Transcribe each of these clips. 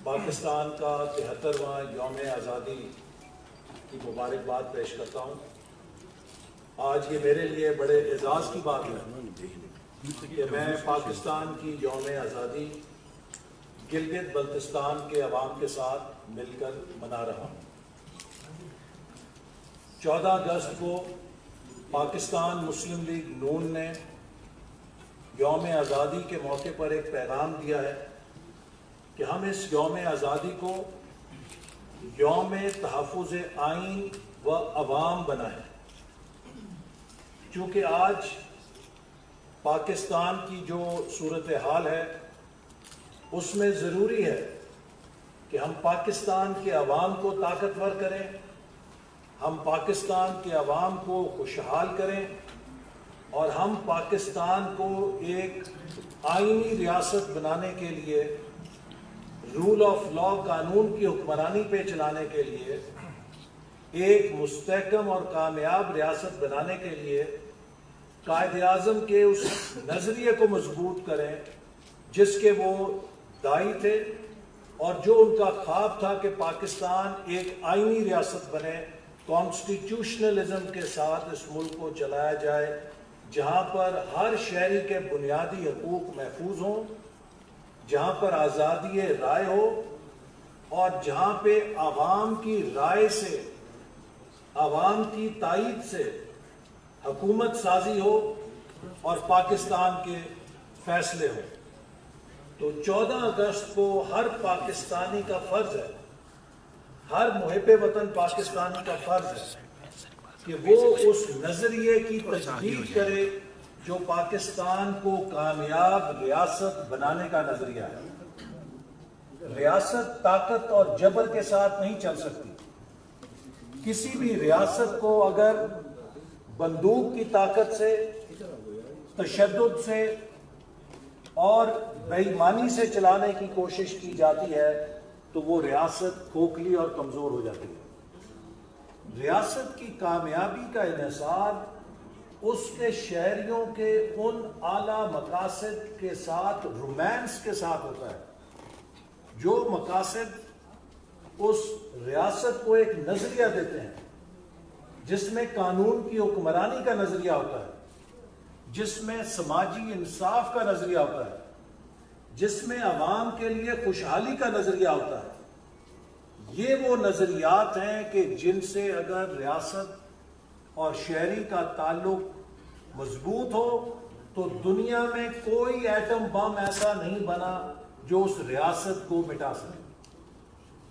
پاکستان کا 73واں یوم آزادی کی مبارکباد پیش کرتا ہوں۔ آج یہ میرے لیے بڑے اعزاز کی بات ہے کہ میں پاکستان کی یوم آزادی گلگت بلتستان کے عوام کے ساتھ مل کر منا رہا ہوں۔ 14 اگست کو پاکستان مسلم لیگ نون نے یوم آزادی کے موقع پر ایک پیغام دیا ہے کہ ہم اس یوم آزادی کو یوم تحفظ آئین و عوام بنائیں، چونکہ آج پاکستان کی جو صورتحال ہے اس میں ضروری ہے کہ ہم پاکستان کے عوام کو طاقتور کریں، ہم پاکستان کے عوام کو خوشحال کریں اور ہم پاکستان کو ایک آئینی ریاست بنانے کے لیے، رول آف لا قانون کی حکمرانی پہ چلانے کے لیے، ایک مستحکم اور کامیاب ریاست بنانے کے لیے قائد اعظم کے اس نظریے کو مضبوط کریں جس کے وہ داعی تھے اور جو ان کا خواب تھا کہ پاکستان ایک آئینی ریاست بنے، کانسٹیٹیوشنلزم کے ساتھ اس ملک کو چلایا جائے، جہاں پر ہر شہری کے بنیادی حقوق محفوظ ہوں، جہاں پر آزادی رائے ہو اور جہاں پہ عوام کی رائے سے، عوام کی تائید سے حکومت سازی ہو اور پاکستان کے فیصلے ہوں۔ تو 14 اگست کو ہر پاکستانی کا فرض ہے، ہر محب وطن پاکستانی کا فرض ہے کہ وہ اس نظریے کی تجدید کرے جو پاکستان کو کامیاب ریاست بنانے کا نظریہ ہے۔ ریاست طاقت اور جبر کے ساتھ نہیں چل سکتی۔ کسی بھی ریاست کو اگر بندوق کی طاقت سے، تشدد سے اور بے ایمانی سے چلانے کی کوشش کی جاتی ہے تو وہ ریاست کھوکھلی اور کمزور ہو جاتی ہے۔ ریاست کی کامیابی کا انحصار اس کے شہریوں کے ان اعلیٰ مقاصد کے ساتھ، رومانس کے ساتھ ہوتا ہے، جو مقاصد اس ریاست کو ایک نظریہ دیتے ہیں جس میں قانون کی حکمرانی کا نظریہ ہوتا ہے، جس میں سماجی انصاف کا نظریہ ہوتا ہے، جس میں عوام کے لیے خوشحالی کا نظریہ ہوتا ہے۔ یہ وہ نظریات ہیں کہ جن سے اگر ریاست اور شہری کا تعلق مضبوط ہو تو دنیا میں کوئی ایٹم بم ایسا نہیں بنا جو اس ریاست کو مٹا سکے۔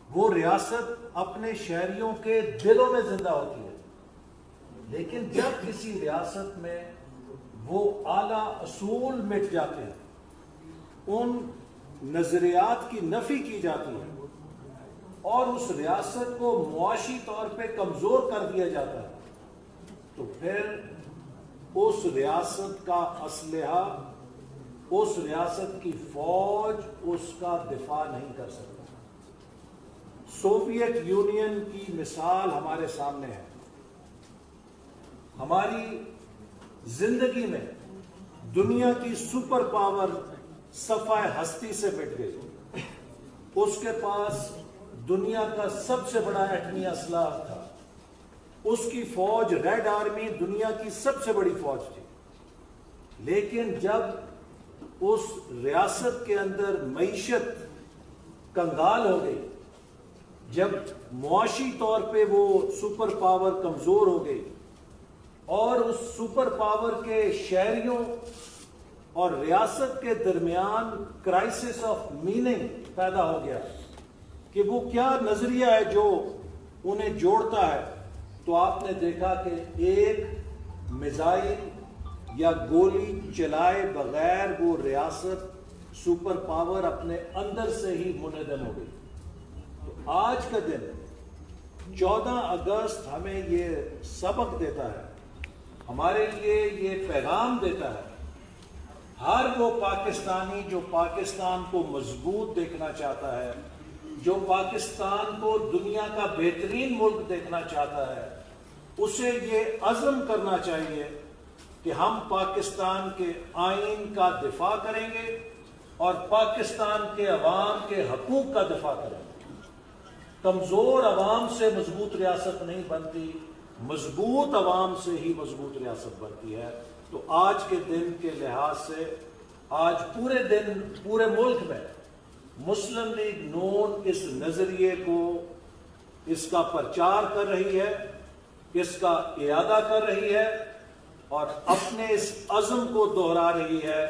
وہ ریاست اپنے شہریوں کے دلوں میں زندہ ہوتی ہے، لیکن جب کسی ریاست میں وہ اعلیٰ اصول مٹ جاتے ہیں، ان نظریات کی نفی کی جاتی ہے اور اس ریاست کو معاشی طور پہ کمزور کر دیا جاتا ہے، تو پھر اس ریاست کا اسلحہ، اس ریاست کی فوج اس کا دفاع نہیں کر سکتا۔ سوویت یونین کی مثال ہمارے سامنے ہے۔ ہماری زندگی میں دنیا کی سپر پاور صفحہ ہستی سے مٹ گئی۔ اس کے پاس دنیا کا سب سے بڑا ایٹمی اسلحہ تھا، اس کی فوج ریڈ آرمی دنیا کی سب سے بڑی فوج تھی، لیکن جب اس ریاست کے اندر معیشت کنگال ہو گئی، جب معاشی طور پہ وہ سپر پاور کمزور ہو گئی اور اس سپر پاور کے شہریوں اور ریاست کے درمیان کرائسس آف میننگ پیدا ہو گیا کہ وہ کیا نظریہ ہے جو انہیں جوڑتا ہے، تو آپ نے دیکھا کہ ایک میزائل یا گولی چلائے بغیر وہ ریاست سپر پاور اپنے اندر سے ہی منہدم ہو گئی۔ تو آج کا دن 14 اگست ہمیں یہ سبق دیتا ہے، ہمارے لیے یہ پیغام دیتا ہے، ہر وہ پاکستانی جو پاکستان کو مضبوط دیکھنا چاہتا ہے، جو پاکستان کو دنیا کا بہترین ملک دیکھنا چاہتا ہے، اسے یہ عزم کرنا چاہیے کہ ہم پاکستان کے آئین کا دفاع کریں گے، اور پاکستان کے عوام کے حقوق کا دفاع کریں گے۔ کمزور عوام سے مضبوط ریاست نہیں بنتی، مضبوط عوام سے ہی مضبوط ریاست بنتی ہے۔ تو آج کے دن کے لحاظ سے آج پورے ملک میں مسلم لیگ نون اس نظریے کو، اس کا پرچار کر رہی ہے، اس کا اعادہ کر رہی ہے، اور اپنے اس عزم کو دہرا رہی ہے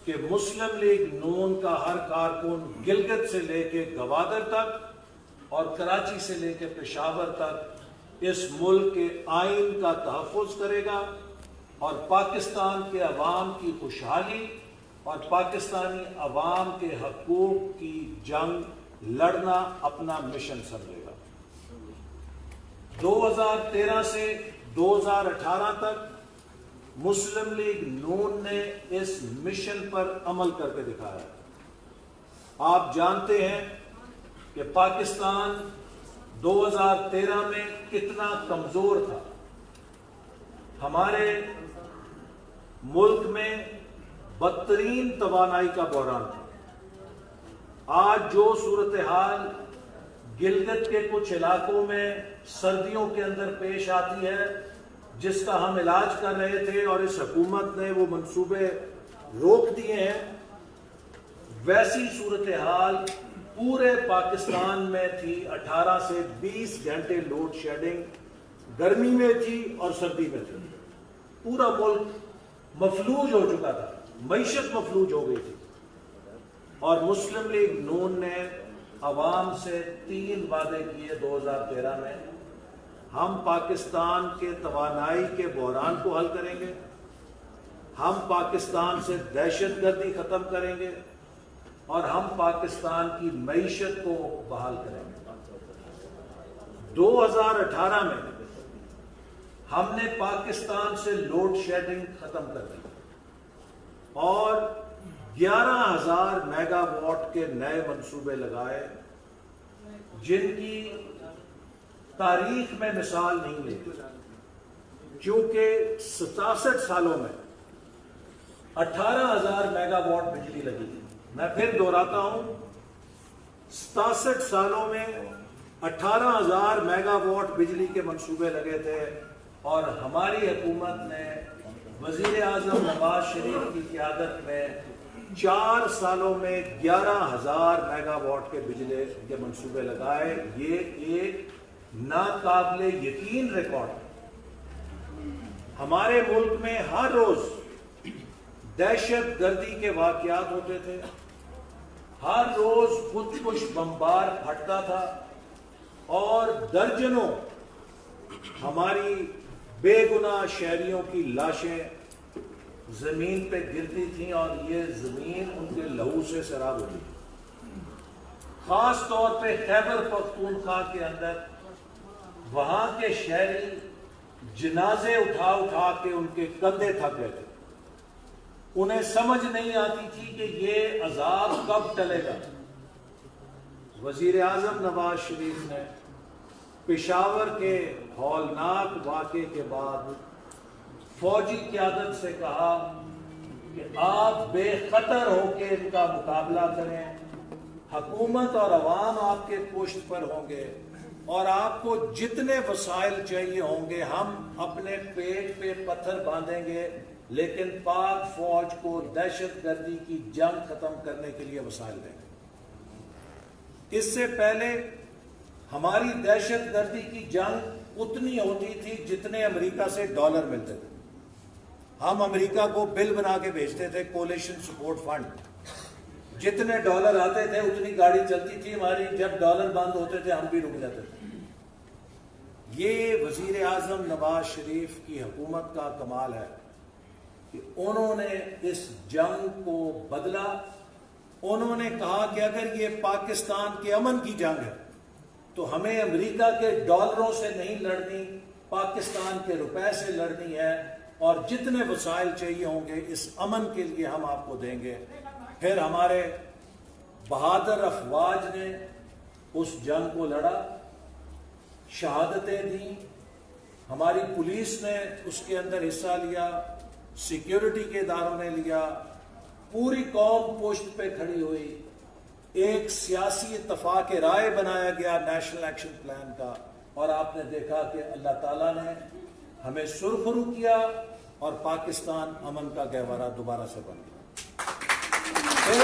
کہ مسلم لیگ نون کا ہر کارکن گلگت سے لے کے گوادر تک اور کراچی سے لے کے پشاور تک اس ملک کے آئین کا تحفظ کرے گا، اور پاکستان کے عوام کی خوشحالی اور پاکستانی عوام کے حقوق کی جنگ لڑنا اپنا مشن سمجھے گا۔ 2013 سے 2018 تک مسلم لیگ نون نے اس مشن پر عمل کر کے دکھایا۔ آپ جانتے ہیں کہ پاکستان 2013 میں کتنا کمزور تھا۔ ہمارے ملک میں بدترین توانائی کا بحران تھا۔ آج جو صورتحال گلگت کے کچھ علاقوں میں سردیوں کے اندر پیش آتی ہے، جس کا ہم علاج کر رہے تھے اور اس حکومت نے وہ منصوبے روک دیے ہیں، ویسی صورتحال پورے پاکستان میں تھی۔ 18 سے 20 گھنٹے لوڈ شیڈنگ گرمی میں تھی اور سردی میں تھی۔ پورا ملک مفلوج ہو چکا تھا، معیشت مفلوج ہو گئی تھی، اور مسلم لیگ نون نے عوام سے 3 وعدے کیے 2013 میں۔ ہم پاکستان کے توانائی کے بحران کو حل کریں گے، ہم پاکستان سے دہشت گردی ختم کریں گے، اور ہم پاکستان کی معیشت کو بحال کریں گے۔ 2018 میں ہم نے پاکستان سے لوڈ شیڈنگ ختم کر دی اور 11,000 میگا واٹ کے نئے منصوبے لگائے، جن کی تاریخ میں مثال نہیں ملتی، کیونکہ 67 سالوں میں 18,000 میگا واٹ بجلی لگی تھی۔ میں پھر دہراتا ہوں، 67 سالوں میں 18,000 میگا واٹ بجلی کے منصوبے لگے تھے، اور ہماری حکومت نے وزیر اعظم نواز شریف کی قیادت میں 4 سالوں میں 11,000 میگا واٹ کے بجلی کے منصوبے لگائے۔ یہ ایک ناقابل یقین ریکارڈ ہے۔ ہمارے ملک میں ہر روز دہشت گردی کے واقعات ہوتے تھے، ہر روز کچھ کچھ بمبار پھٹتا تھا، اور درجنوں ہماری بے گناہ شہریوں کی لاشیں زمین پہ گرتی تھیں، اور یہ زمین ان کے لہو سے سیراب ہوتی تھی۔ خاص طور پہ خیبر پختونخوا کے اندر وہاں کے شہری جنازے اٹھا اٹھا کے ان کے کندھے تھک گئے تھے۔ انہیں سمجھ نہیں آتی تھی کہ یہ عذاب کب ٹلے گا۔ وزیر اعظم نواز شریف نے پشاور کے ہولناک واقعے کے بعد فوجی قیادت سے کہا کہ آپ بے خطر ہو کے ان کا مقابلہ کریں، حکومت اور عوام آپ کے پشت پر ہوں گے، اور آپ کو جتنے وسائل چاہیے ہوں گے ہم اپنے پیٹ پہ پتھر باندھیں گے، لیکن پاک فوج کو دہشت گردی کی جنگ ختم کرنے کے لیے وسائل دیں گے۔ اس سے پہلے ہماری دہشت گردی کی جنگ اتنی ہوتی تھی جتنے امریکہ سے ڈالر ملتے تھے۔ ہم امریکہ کو بل بنا کے بھیجتے تھے، کولیشن سپورٹ فنڈ، جتنے ڈالر آتے تھے اتنی گاڑی چلتی تھی ہماری، جب ڈالر بند ہوتے تھے ہم بھی رک جاتے تھے۔ یہ وزیر اعظم نواز شریف کی حکومت کا کمال ہے کہ انہوں نے اس جنگ کو بدلا۔ انہوں نے کہا کہ اگر یہ پاکستان کے امن کی جنگ ہے تو ہمیں امریکہ کے ڈالروں سے نہیں لڑنی، پاکستان کے روپے سے لڑنی ہے، اور جتنے وسائل چاہیے ہوں گے اس امن کے لیے ہم آپ کو دیں گے۔ پھر ہمارے بہادر افواج نے اس جنگ کو لڑا، شہادتیں دیں، ہماری پولیس نے اس کے اندر حصہ لیا، سیکیورٹی کے اداروں نے لیا، پوری قوم پشت پہ کھڑی ہوئی، ایک سیاسی اتفاق رائے بنایا گیا نیشنل ایکشن پلان کا، اور آپ نے دیکھا کہ اللہ تعالیٰ نے ہمیں سرخرو کیا اور پاکستان امن کا گہوارہ دوبارہ سے بن گیا۔ پھر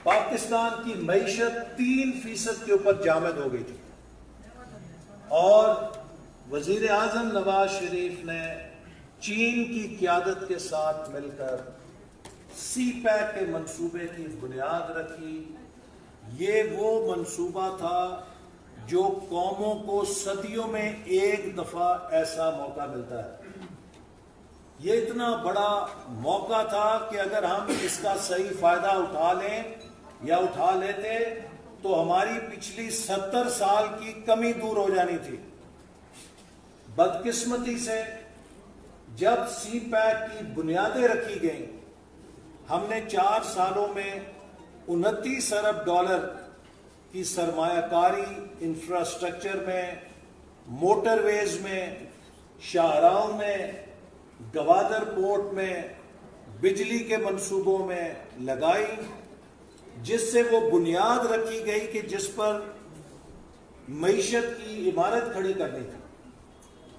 پاکستان کی معیشت 3% کے اوپر جامد ہو گئی تھی، اور وزیر اعظم نواز شریف نے چین کی قیادت کے ساتھ مل کر سی پیک کے منصوبے کی بنیاد رکھی۔ یہ وہ منصوبہ تھا جو قوموں کو صدیوں میں ایک دفعہ ایسا موقع ملتا ہے۔ یہ اتنا بڑا موقع تھا کہ اگر ہم اس کا صحیح فائدہ اٹھا لیں یا اٹھا لیتے تو ہماری پچھلی 70 سال کی کمی دور ہو جانی تھی۔ بدقسمتی سے جب سی پیک کی بنیادیں رکھی گئیں، ہم نے 4 سالوں میں 29 ارب ڈالر کی سرمایہ کاری انفراسٹرکچر میں، موٹر ویز میں، شاہراہوں میں، گوادر پورٹ میں، بجلی کے منصوبوں میں لگائی، جس سے وہ بنیاد رکھی گئی کہ جس پر معیشت کی عمارت کھڑی کرنی تھی۔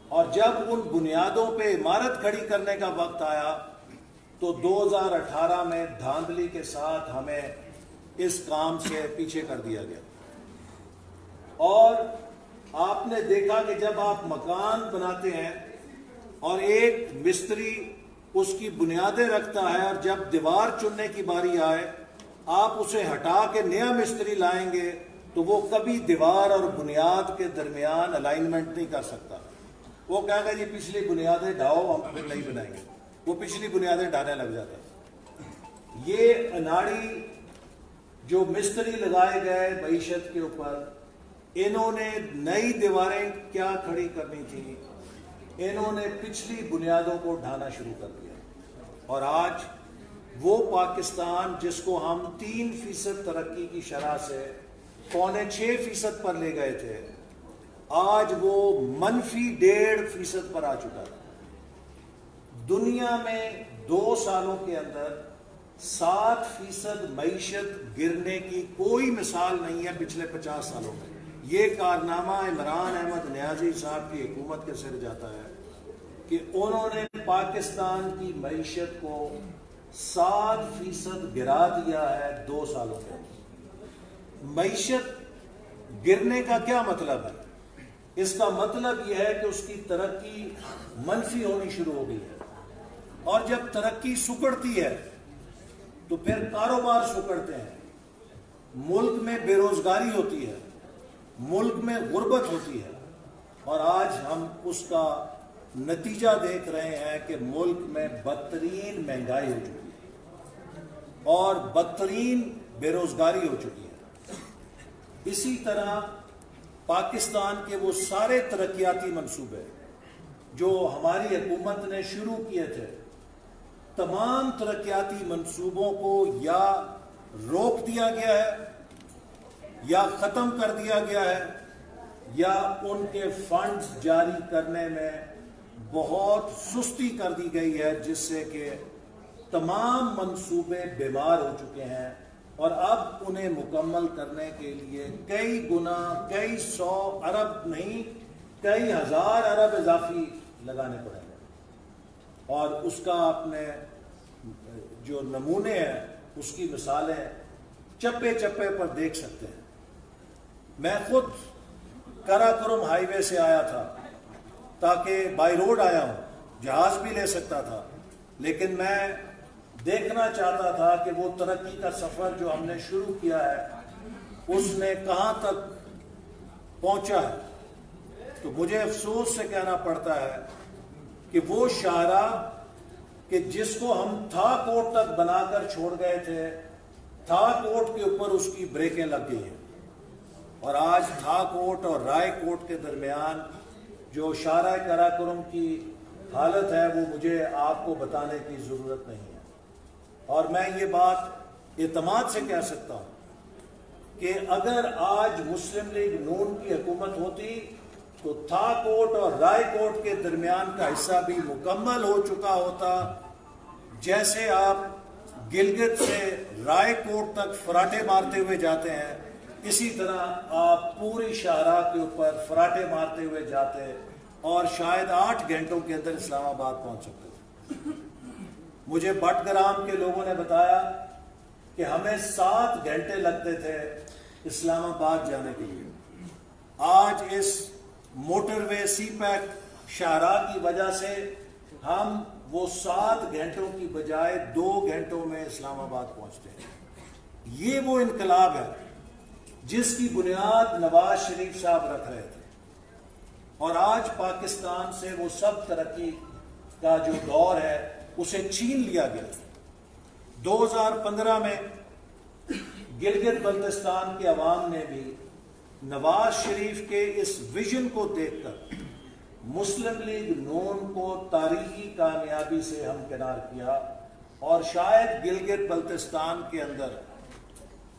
اور جب ان بنیادوں پہ عمارت کھڑی کرنے کا وقت آیا تو 2018 میں دھاندلی کے ساتھ ہمیں اس کام سے پیچھے کر دیا گیا۔ اور آپ نے دیکھا کہ جب آپ مکان بناتے ہیں اور ایک مستری اس کی بنیادیں رکھتا ہے، اور جب دیوار چننے کی باری آئے آپ اسے ہٹا کے نیا مستری لائیں گے تو وہ کبھی دیوار اور بنیاد کے درمیان الائنمنٹ نہیں کر سکتا۔ وہ کہے گا جی پچھلی بنیادیں ڈھاؤ، ہم پھر نہیں بنائیں گے، وہ پچھلی بنیادیں ڈھانے لگ جاتے ہیں۔ یہ اناڑی جو مستری لگائے گئے معیشت کے اوپر، انہوں نے نئی دیواریں کیا کھڑی کرنی تھی، انہوں نے پچھلی بنیادوں کو ڈھانا شروع کر دیا۔ اور آج وہ پاکستان جس کو ہم 3% ترقی کی شرح سے 5.6% پر لے گئے تھے، آج وہ -1.5% پر آ چکا ہے۔ دنیا میں 2 سالوں کے اندر 7% معیشت گرنے کی کوئی مثال نہیں ہے پچھلے 50 سالوں میں۔ یہ کارنامہ عمران احمد نیازی صاحب کی حکومت کے سر جاتا ہے کہ انہوں نے پاکستان کی معیشت کو 7% گرا دیا ہے 2 سالوں کے اندر۔ معیشت گرنے کا کیا مطلب ہے؟ اس کا مطلب یہ ہے کہ اس کی ترقی منفی ہونی شروع ہو گئی ہے، اور جب ترقی سکڑتی ہے تو پھر کاروبار سکڑتے ہیں، ملک میں بے روزگاری ہوتی ہے، ملک میں غربت ہوتی ہے، اور آج ہم اس کا نتیجہ دیکھ رہے ہیں کہ ملک میں بدترین مہنگائی ہو چکی ہے اور بدترین بے روزگاری ہو چکی ہے۔ اسی طرح پاکستان کے وہ سارے ترقیاتی منصوبے جو ہماری حکومت نے شروع کیے تھے، تمام ترقیاتی منصوبوں کو یا روک دیا گیا ہے، یا ختم کر دیا گیا ہے، یا ان کے فنڈز جاری کرنے میں بہت سستی کر دی گئی ہے، جس سے کہ تمام منصوبے بیمار ہو چکے ہیں، اور اب انہیں مکمل کرنے کے لیے کئی گنا، کئی 100 ارب نہیں، کئی ہزار ارب اضافی لگانے پڑیں گے۔ اور اس کا اپنے جو نمونے ہیں، اس کی مثالیں چپے چپے پر دیکھ سکتے ہیں۔ میں خود کراکرم ہائی وے سے آیا تھا تاکہ بائی روڈ آیا ہوں، جہاز بھی لے سکتا تھا، لیکن میں دیکھنا چاہتا تھا کہ وہ ترقی کا سفر جو ہم نے شروع کیا ہے اس نے کہاں تک پہنچا ہے۔ تو مجھے افسوس سے کہنا پڑتا ہے کہ وہ شاہراہ کہ جس کو ہم تھا کوٹ تک بنا کر چھوڑ گئے تھے، تھا کوٹ کے اوپر اس کی بریکیں لگ گئی ہیں، اور آج تھا کوٹ اور رائے کوٹ کے درمیان جو شاہراہ کراکرم کی حالت ہے وہ مجھے آپ کو بتانے کی ضرورت نہیں ہے۔ اور میں یہ بات اعتماد سے کہہ سکتا ہوں کہ اگر آج مسلم لیگ نون کی حکومت ہوتی تو تھا کوٹ اور رائے کوٹ کے درمیان کا حصہ بھی مکمل ہو چکا ہوتا، جیسے آپ گلگت سے رائے کوٹ تک فراٹے مارتے ہوئے جاتے ہیں، اسی طرح آپ پوری شاہراہ کے اوپر فراٹے مارتے ہوئے جاتے اور شاید 8 گھنٹوں کے اندر اسلام آباد پہنچ سکتے تھے۔ مجھے بٹ گرام کے لوگوں نے بتایا کہ ہمیں 7 گھنٹے لگتے تھے اسلام آباد جانے کے لیے۔ آج اس موٹر وے سی پیک شاہراہ کی وجہ سے ہم وہ 7 گھنٹوں کی بجائے 2 گھنٹوں میں اسلام آباد پہنچتے ہیں۔ یہ وہ انقلاب ہے جس کی بنیاد نواز شریف صاحب رکھ رہے تھے، اور آج پاکستان سے وہ سب ترقی کا جو دور ہے اسے چھین لیا گیا۔ 2015 میں گلگت بلتستان کے عوام نے بھی نواز شریف کے اس ویژن کو دیکھ کر مسلم لیگ نون کو تاریخی کامیابی سے ہمکنار کیا، اور شاید گلگت بلتستان کے اندر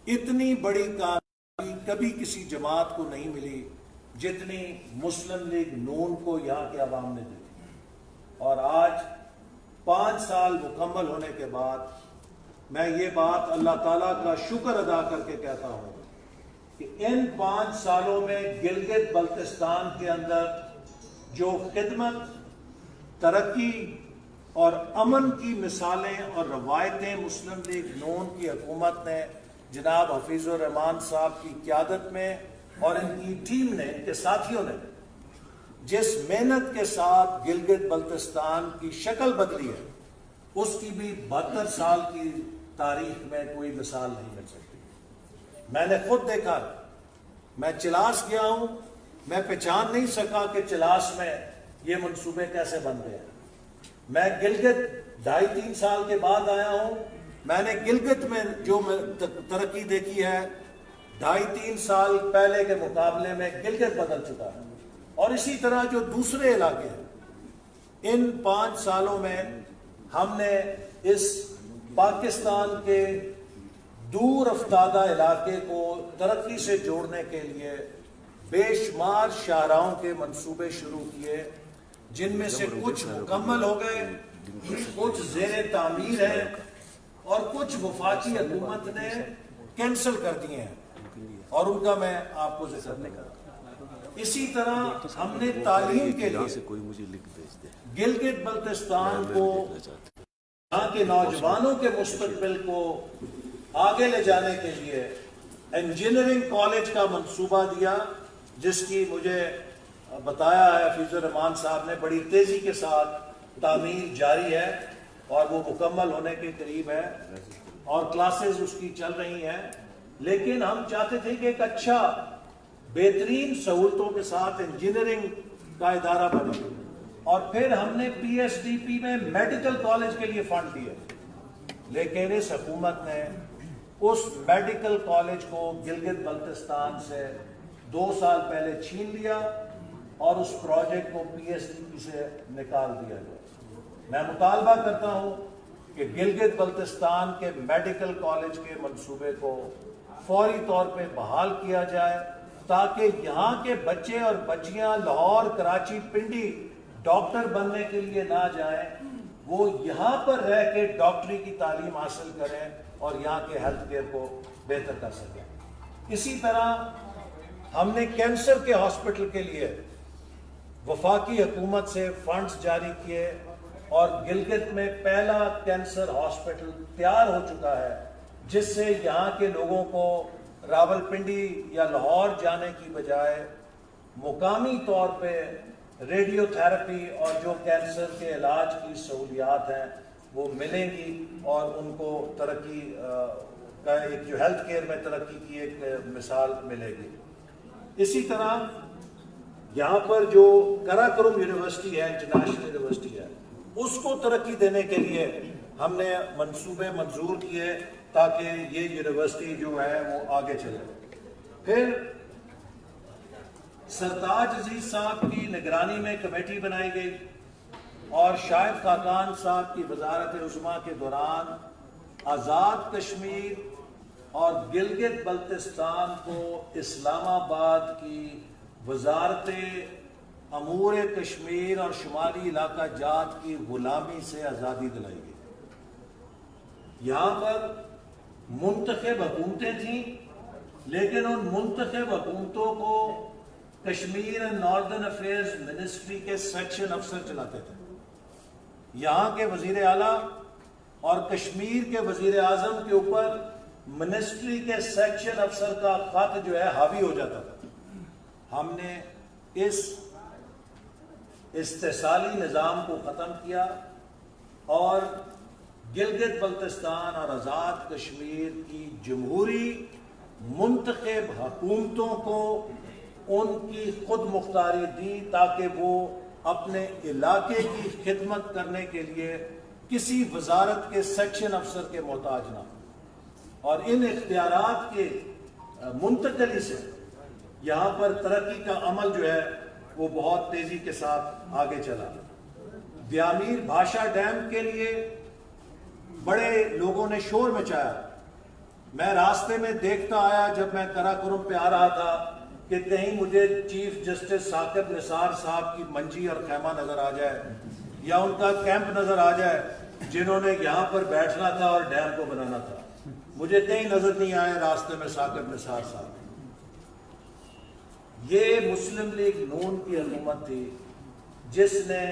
اتنی بڑی کامیابی کبھی کسی جماعت کو نہیں ملی جتنی مسلم لیگ نون کو یہاں کے عوام نے دی۔ اور آج 5 سال مکمل ہونے کے بعد میں یہ بات اللہ تعالیٰ کا شکر ادا کر کے کہتا ہوں کہ ان 5 سالوں میں گلگت بلتستان کے اندر جو خدمت، ترقی اور امن کی مثالیں اور روایتیں مسلم لیگ نون کی حکومت نے جناب حفیظ الرحمان صاحب کی قیادت میں اور ان کی ٹیم نے، ان کے ساتھیوں نے جس محنت کے ساتھ گلگت بلتستان کی شکل بدلی ہے، اس کی بھی 72 سال کی تاریخ میں کوئی مثال نہیں مل سکتی۔ میں نے خود دیکھا، میں چلاس گیا ہوں، میں پہچان نہیں سکا کہ چلاس میں یہ منصوبے کیسے بن گئے ہیں۔ میں گلگت 2.5-3 سال کے بعد آیا ہوں، میں نے گلگت میں جو ترقی دیکھی ہے 2.5-3 سال پہلے کے مقابلے میں گلگت بدل چکا ہے، اور اسی طرح جو دوسرے علاقے ہیں۔ ان 5 سالوں میں ہم نے اس پاکستان کے دور افتادہ علاقے کو ترقی سے جوڑنے کے لیے بے شمار شاہراہوں کے منصوبے شروع کیے، جن میں سے کچھ مکمل ہو گئے، کچھ زیر تعمیر ہیں، اور کچھ وفاقی حکومت نے کینسل کر دیے ہیں، اور ان کا میں آپ کو ذکر نہیں کرتا۔ اسی طرح ہم نے تعلیم کے لیے گلگت بلتستان کو، یہاں کے نوجوانوں کے مستقبل کو آگے لے جانے کے لیے انجینئرنگ کالج کا منصوبہ دیا، جس کی مجھے بتایا ہے حفیظ الرحمان صاحب نے بڑی تیزی کے ساتھ تعمیر جاری ہے، اور وہ مکمل ہونے کے قریب ہے، اور کلاسز اس کی چل رہی ہیں۔ لیکن ہم چاہتے تھے کہ ایک اچھا، بہترین سہولتوں کے ساتھ انجینئرنگ کا ادارہ بنے، اور پھر ہم نے پی ایس ڈی پی میں میڈیکل کالج کے لیے فنڈ دیے، لیکن اس حکومت نے اس میڈیکل کالج کو گلگت بلتستان سے 2 سال پہلے چھین لیا، اور اس پروجیکٹ کو پی ایس ڈی پی سے نکال دیا گیا۔ میں مطالبہ کرتا ہوں کہ گلگت بلتستان کے میڈیکل کالج کے منصوبے کو فوری طور پہ بحال کیا جائے، تاکہ یہاں کے بچے اور بچیاں لاہور، کراچی، پنڈی ڈاکٹر بننے کے لیے نہ جائیں، وہ یہاں پر رہ کے ڈاکٹری کی تعلیم حاصل کریں اور یہاں کے ہیلتھ کیئر کو بہتر کر سکیں۔ اسی طرح ہم نے کینسر کے ہاسپٹل کے لیے وفاقی حکومت سے فنڈز جاری کیے، اور گلگت میں پہلا کینسر ہاسپٹل تیار ہو چکا ہے، جس سے یہاں کے لوگوں کو راولپنڈی یا لاہور جانے کی بجائے مقامی طور پہ ریڈیو تھراپی اور جو کینسر کے علاج کی سہولیات ہیں وہ ملیں گی، اور ان کو ترقی کا ایک جو ہیلتھ کیئر میں ترقی کی ایک مثال ملے گی۔ اسی طرح یہاں پر جو کراکرم یونیورسٹی ہے، انٹرنیشنل یونیورسٹی ہے، اس کو ترقی دینے کے لیے ہم نے منصوبے منظور کیے تاکہ یہ یونیورسٹی جو ہے وہ آگے چلے۔ پھر سرتاج عزیز صاحب کی نگرانی میں کمیٹی بنائی گئی، اور شاہد خاقان صاحب کی وزارت عظمیٰ کے دوران آزاد کشمیر اور گلگت بلتستان کو اسلام آباد کی وزارت امور کشمیر اور شمالی علاقہ جات کی غلامی سے آزادی دلائی گئی۔ یہاں پر منتخب حکومتیں تھیں، لیکن ان منتخب حکومتوں کو Kashmir and northern affairs ministry کے سیکشن افسر چلاتے تھے. یہاں کے وزیر اعلیٰ اور کشمیر کے وزیر اعظم کے اوپر منسٹری کے سیکشن افسر کا خط جو ہے حاوی ہو جاتا تھا. ہم نے اس استحصالی نظام کو ختم کیا اور گلگت بلتستان اور آزاد کشمیر کی جمہوری منتخب حکومتوں کو ان کی خود مختاری دی تاکہ وہ اپنے علاقے کی خدمت کرنے کے لیے کسی وزارت کے سیکشن افسر کے محتاج نہ ہوں. اور ان اختیارات کے منتقلی سے یہاں پر ترقی کا عمل جو ہے وہ بہت تیزی کے ساتھ آگے چلا. دیامیر بھاشا ڈیم کے لیے بڑے لوگوں نے شور مچایا. میں راستے میں دیکھتا آیا جب میں قراقرم پہ آ رہا تھا کہ کہیں مجھے چیف جسٹس ثاقب نثار صاحب کی منجی اور خیمہ نظر آ جائے یا ان کا کیمپ نظر آ جائے جنہوں نے یہاں پر بیٹھنا تھا اور ڈیم کو بنانا تھا. مجھے کہیں نظر نہیں آئے راستے میں ثاقب نثار صاحب. یہ مسلم لیگ نون کی حکومت تھی جس نے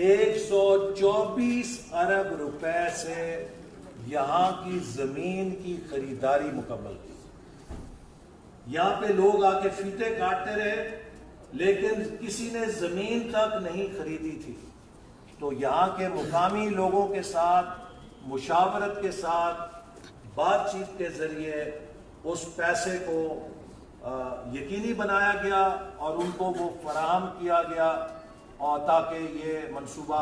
124 ارب روپے سے یہاں کی زمین کی خریداری مکمل کی. یہاں پہ لوگ آ کے فیتے کاٹتے رہے لیکن کسی نے زمین تک نہیں خریدی تھی. تو یہاں کے مقامی لوگوں کے ساتھ مشاورت کے ساتھ بات چیت کے ذریعے اس پیسے کو یقینی بنایا گیا اور ان کو وہ فراہم کیا گیا اور تاکہ یہ منصوبہ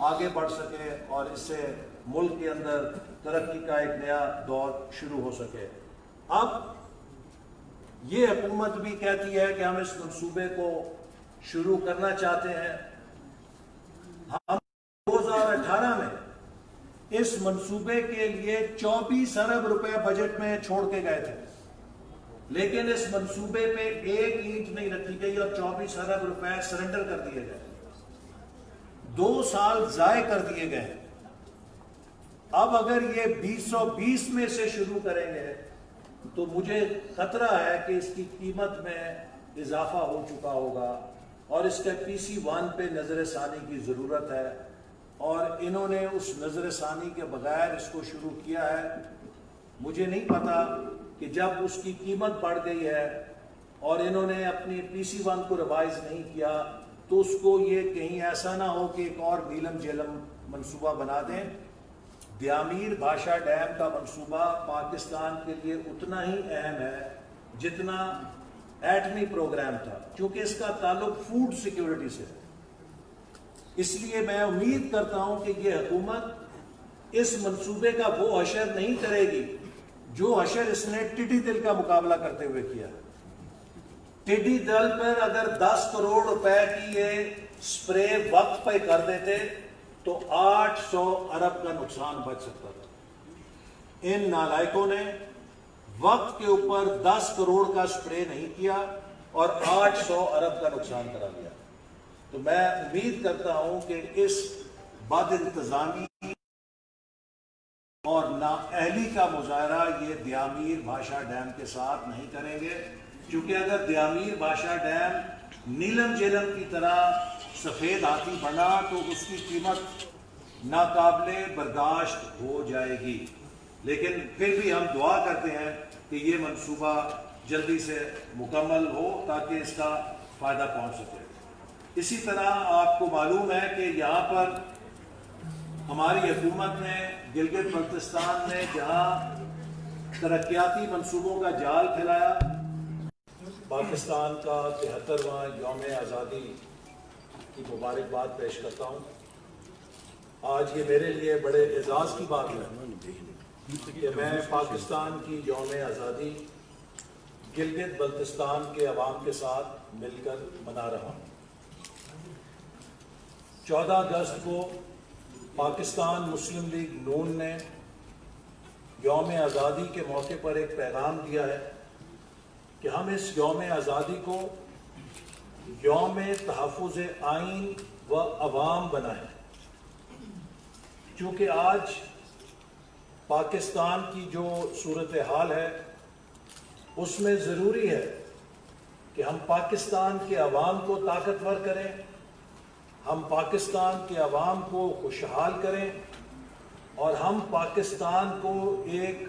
آگے بڑھ سکے اور اس سے ملک کے اندر ترقی کا ایک نیا دور شروع ہو سکے. اب یہ حکومت بھی کہتی ہے کہ ہم اس منصوبے کو شروع کرنا چاہتے ہیں. ہم 2018 میں اس منصوبے کے لیے 24 ارب روپے بجٹ میں چھوڑ کے گئے تھے لیکن اس منصوبے پہ ایک اینٹ نہیں رکھی گئی اور 24 ارب روپے سرنڈر کر دیے گئے. 2 سال ضائع کر دیے گئے. اب اگر یہ 2020 میں سے شروع کریں گے تو مجھے خطرہ ہے کہ اس کی قیمت میں اضافہ ہو چکا ہوگا اور اس کے PC1 پہ نظر ثانی کی ضرورت ہے اور انہوں نے اس نظر ثانی کے بغیر اس کو شروع کیا ہے. مجھے نہیں پتا کہ جب اس کی قیمت بڑھ گئی ہے اور انہوں نے اپنی PC1 کو ریوائز نہیں کیا تو اس کو یہ کہیں ایسا نہ ہو کہ ایک اور نیلم جیلم منصوبہ بنا دیں. دیامیر بھاشا ڈیم کا منصوبہ پاکستان کے لیے اتنا ہی اہم ہے جتنا ایٹمی پروگرام تھا کیونکہ اس کا تعلق فوڈ سیکیورٹی سے. اس لیے میں امید کرتا ہوں کہ یہ حکومت اس منصوبے کا وہ حشر نہیں کرے گی جو حشر اس نے ٹڈی دل کا مقابلہ کرتے ہوئے کیا. ٹڈی دل پر اگر 10 کروڑ روپے کی یہ سپرے وقت پہ کر دیتے تو 800 ارب کا نقصان بچ سکتا تھا. ان نالائکوں نے وقت کے اوپر 10 کروڑ کا سپرے نہیں کیا اور 800 ارب کا نقصان کرا دیا. تو میں امید کرتا ہوں کہ اس بد انتظامی اور نااہلی کا مظاہرہ یہ دیامیر بھاشا ڈیم کے ساتھ نہیں کریں گے کیونکہ اگر دیامیر بھاشا ڈیم نیلم جیلم کی طرح سفید ہاتھی بنا تو اس کی قیمت ناقابل برداشت ہو جائے گی. لیکن پھر بھی ہم دعا کرتے ہیں کہ یہ منصوبہ جلدی سے مکمل ہو تاکہ اس کا فائدہ پہنچ سکے. اسی طرح آپ کو معلوم ہے کہ یہاں پر ہماری حکومت نے گلگت بلتستان میں جہاں ترقیاتی منصوبوں کا جال پھیلایا. پاکستان کا 73واں یوم آزادی کی مبارکباد پیش کرتا ہوں. آج یہ میرے لیے بڑے اعزاز کی بات ہے کہ میں پاکستان کی یوم آزادی گلگت بلتستان کے عوام کے ساتھ مل کر منا رہا ہوں. 14 اگست کو پاکستان مسلم لیگ نون نے یوم آزادی کے موقع پر ایک پیغام دیا ہے کہ ہم اس یوم آزادی کو یوم تحفظ آئین و عوام بنائیں. کیونکہ آج پاکستان کی جو صورتحال ہے اس میں ضروری ہے کہ ہم پاکستان کے عوام کو طاقتور کریں، ہم پاکستان کے عوام کو خوشحال کریں، اور ہم پاکستان کو ایک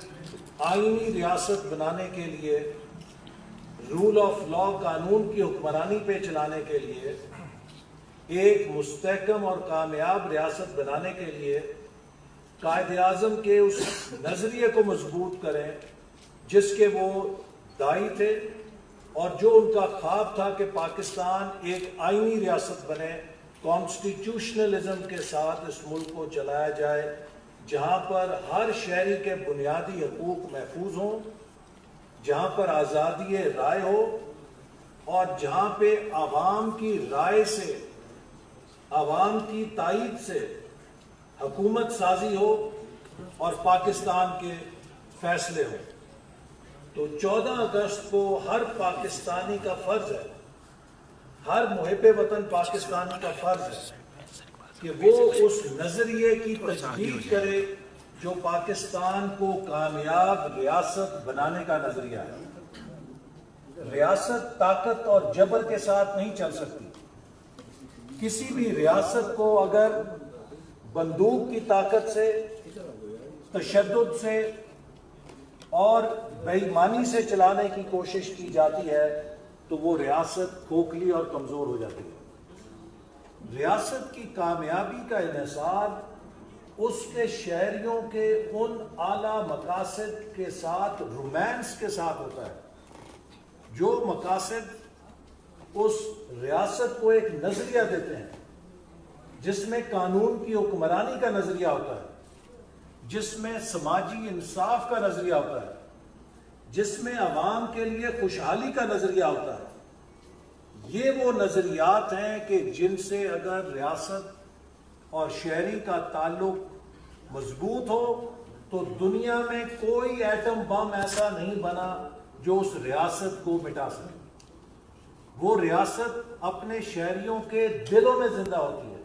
آئینی ریاست بنانے کے لیے، رول آف لا، قانون کی حکمرانی پہ چلانے کے لیے، ایک مستحکم اور کامیاب ریاست بنانے کے لیے قائد اعظم کے اس نظریے کو مضبوط کریں جس کے وہ داعی تھے، اور جو ان کا خواب تھا کہ پاکستان ایک آئینی ریاست بنے، کانسٹیٹیوشنلزم کے ساتھ اس ملک کو چلایا جائے، جہاں پر ہر شہری کے بنیادی حقوق محفوظ ہوں، جہاں پر آزادی رائے ہو، اور جہاں پہ عوام کی رائے سے، عوام کی تائید سے حکومت سازی ہو اور پاکستان کے فیصلے ہوں۔ تو 14 اگست کو ہر پاکستانی کا فرض ہے، ہر محب وطن پاکستانی کا فرض ہے کہ وہ اس نظریے کی تجدید کرے جو پاکستان کو کامیاب ریاست بنانے کا نظریہ ہے۔ ریاست طاقت اور جبر کے ساتھ نہیں چل سکتی۔ کسی بھی ریاست کو اگر بندوق کی طاقت سے، تشدد سے اور بے ایمانی سے چلانے کی کوشش کی جاتی ہے تو وہ ریاست کھوکھلی اور کمزور ہو جاتی ہے۔ ریاست کی کامیابی کا انحصار اس کے شہریوں کے ان اعلیٰ مقاصد کے ساتھ، رومانس کے ساتھ ہوتا ہے، جو مقاصد اس ریاست کو ایک نظریہ دیتے ہیں جس میں قانون کی حکمرانی کا نظریہ ہوتا ہے، جس میں سماجی انصاف کا نظریہ ہوتا ہے، جس میں عوام کے لیے خوشحالی کا نظریہ ہوتا ہے۔ یہ وہ نظریات ہیں کہ جن سے اگر ریاست اور شہری کا تعلق مضبوط ہو تو دنیا میں کوئی ایٹم بم ایسا نہیں بنا جو اس ریاست کو مٹا سکے۔ وہ ریاست اپنے شہریوں کے دلوں میں زندہ ہوتی ہے،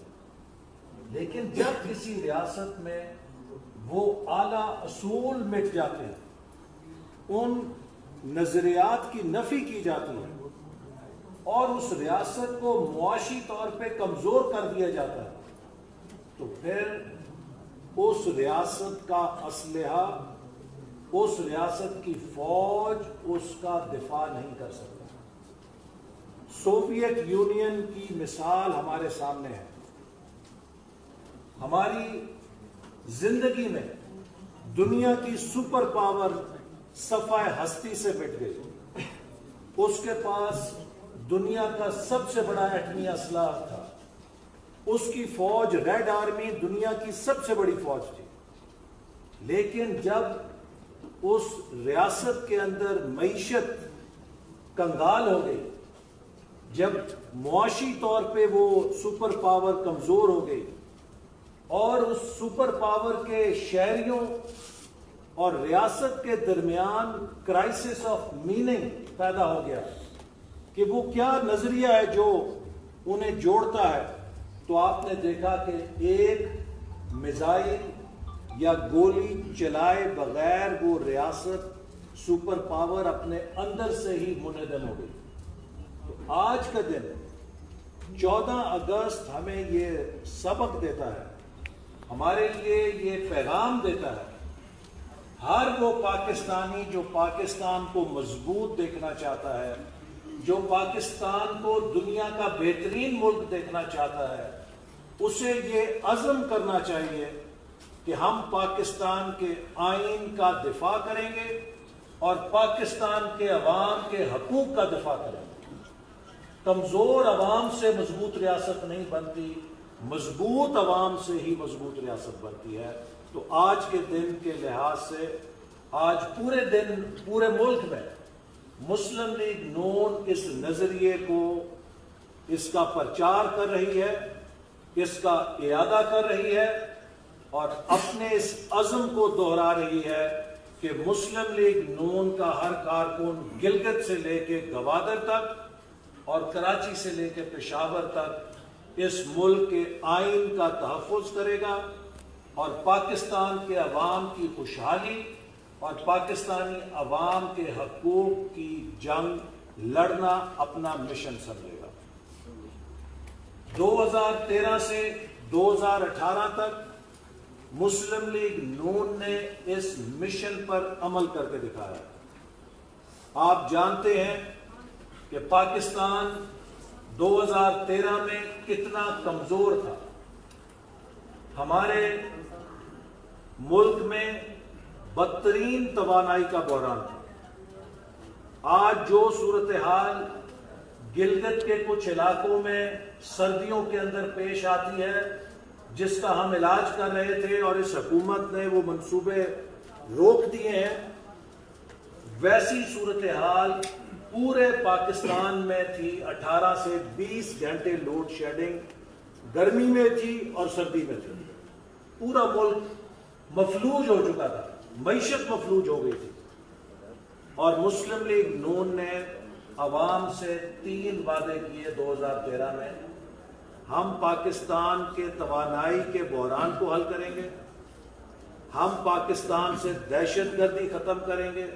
لیکن جب کسی ریاست میں وہ اعلیٰ اصول مٹ جاتے ہیں، ان نظریات کی نفی کی جاتی ہے اور اس ریاست کو معاشی طور پہ کمزور کر دیا جاتا ہے، تو پھر اس ریاست کا اسلحہ، اس ریاست کی فوج اس کا دفاع نہیں کر سکتا۔ سوویت یونین کی مثال ہمارے سامنے ہے۔ ہماری زندگی میں دنیا کی سپر پاور صفحہ ہستی سے مٹ گئی۔ اس کے پاس دنیا کا سب سے بڑا ایٹمی اسلحہ تھا، اس کی فوج ریڈ آرمی دنیا کی سب سے بڑی فوج تھی، لیکن جب اس ریاست کے اندر معیشت کنگال ہو گئی، جب معاشی طور پہ وہ سپر پاور کمزور ہو گئی اور اس سپر پاور کے شہریوں اور ریاست کے درمیان کرائسس آف میننگ پیدا ہو گیا کہ وہ کیا نظریہ ہے جو انہیں جوڑتا ہے، تو آپ نے دیکھا کہ ایک میزائل یا گولی چلائے بغیر وہ ریاست سپر پاور اپنے اندر سے ہی منہدم ہو گئی۔ تو آج کا دن 14 اگست ہمیں یہ سبق دیتا ہے، ہمارے لیے یہ پیغام دیتا ہے، ہر وہ پاکستانی جو پاکستان کو مضبوط دیکھنا چاہتا ہے، جو پاکستان کو دنیا کا بہترین ملک دیکھنا چاہتا ہے، اسے یہ عزم کرنا چاہیے کہ ہم پاکستان کے آئین کا دفاع کریں گے اور پاکستان کے عوام کے حقوق کا دفاع کریں گے۔ کمزور عوام سے مضبوط ریاست نہیں بنتی، مضبوط عوام سے ہی مضبوط ریاست بنتی ہے۔ تو آج کے دن کے لحاظ سے آج پورے دن پورے ملک میں مسلم لیگ نون اس نظریے کو، اس کا پرچار کر رہی ہے، اس کا اعادہ کر رہی ہے اور اپنے اس عزم کو دہرا رہی ہے کہ مسلم لیگ نون کا ہر کارکن گلگت سے لے کے گوادر تک اور کراچی سے لے کے پشاور تک اس ملک کے آئین کا تحفظ کرے گا، اور پاکستان کے عوام کی خوشحالی اور پاکستانی عوام کے حقوق کی جنگ لڑنا اپنا مشن سمجھے گا۔ 2013 سے 2018 تک مسلم لیگ نون نے اس مشن پر عمل کر کے دکھایا۔ آپ جانتے ہیں کہ پاکستان 2013 میں کتنا کمزور تھا۔ ہمارے ملک میں بدترین توانائی کا بحران تھا۔ آج جو صورتحال گلگت کے کچھ علاقوں میں سردیوں کے اندر پیش آتی ہے، جس کا ہم علاج کر رہے تھے اور اس حکومت نے وہ منصوبے روک دیے ہیں، ویسی صورتحال پورے پاکستان میں تھی۔ 18 سے 20 گھنٹے لوڈ شیڈنگ گرمی میں تھی اور سردی میں تھی۔ پورا ملک مفلوج ہو چکا تھا، معیشت مفلوج ہو گئی تھی، اور مسلم لیگ نون نے عوام سے 3 وعدے کیے 2013 میں۔ ہم پاکستان کے توانائی کے بحران کو حل کریں گے، ہم پاکستان سے دہشت گردی ختم کریں گے،